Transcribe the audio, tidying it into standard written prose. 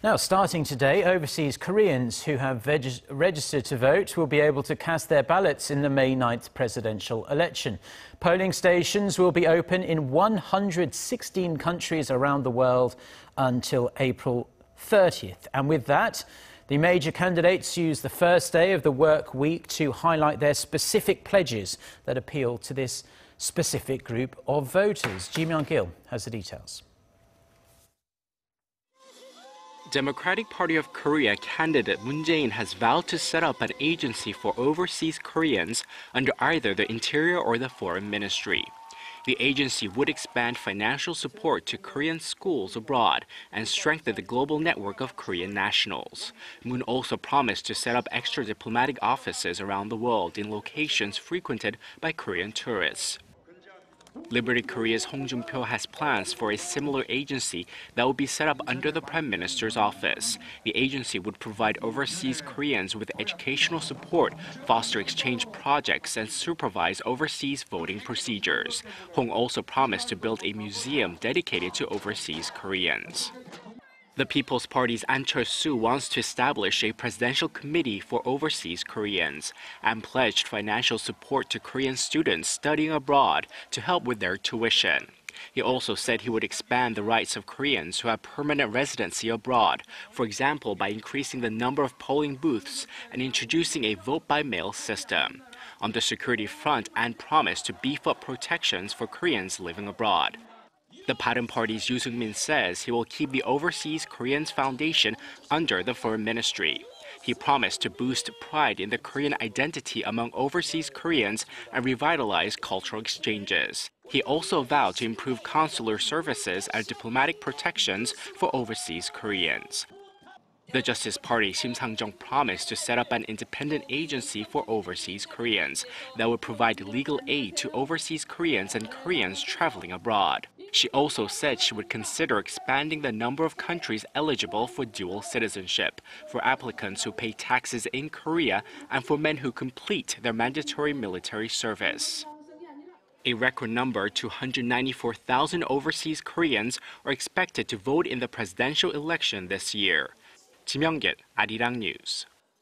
Now, starting today, overseas Koreans who have registered to vote will be able to cast their ballots in the May 9th presidential election. Polling stations will be open in 116 countries around the world until April 30th. And with that, the major candidates use the first day of the work week to highlight their specific pledges that appeal to this specific group of voters. Ji Myung-gil has the details. Democratic Party of Korea candidate Moon Jae-in has vowed to set up an agency for overseas Koreans under either the Interior or the Foreign Ministry. The agency would expand financial support to Korean schools abroad and strengthen the global network of Korean nationals. Moon also promised to set up extra diplomatic offices around the world in locations frequented by Korean tourists. Liberty Korea's Hong Jun-pyo has plans for a similar agency that will be set up under the Prime Minister's office. The agency would provide overseas Koreans with educational support, foster exchange projects, and supervise overseas voting procedures. Hong also promised to build a museum dedicated to overseas Koreans. The People's Party's An Cheol-soo wants to establish a presidential committee for overseas Koreans and pledged financial support to Korean students studying abroad to help with their tuition. He also said he would expand the rights of Koreans who have permanent residency abroad, for example by increasing the number of polling booths and introducing a vote-by-mail system. On the security front, An promised to beef up protections for Koreans living abroad. The Padam Party's Yoo Seung-min says he will keep the Overseas Koreans Foundation under the Foreign Ministry. He promised to boost pride in the Korean identity among overseas Koreans and revitalize cultural exchanges. He also vowed to improve consular services and diplomatic protections for overseas Koreans. The Justice Party Sim Sang-jung promised to set up an independent agency for overseas Koreans that would provide legal aid to overseas Koreans and Koreans traveling abroad. She also said she would consider expanding the number of countries eligible for dual citizenship, for applicants who pay taxes in Korea and for men who complete their mandatory military service. A record number, 294,000 overseas Koreans, are expected to vote in the presidential election this year. Ji Myung-gil, Arirang News.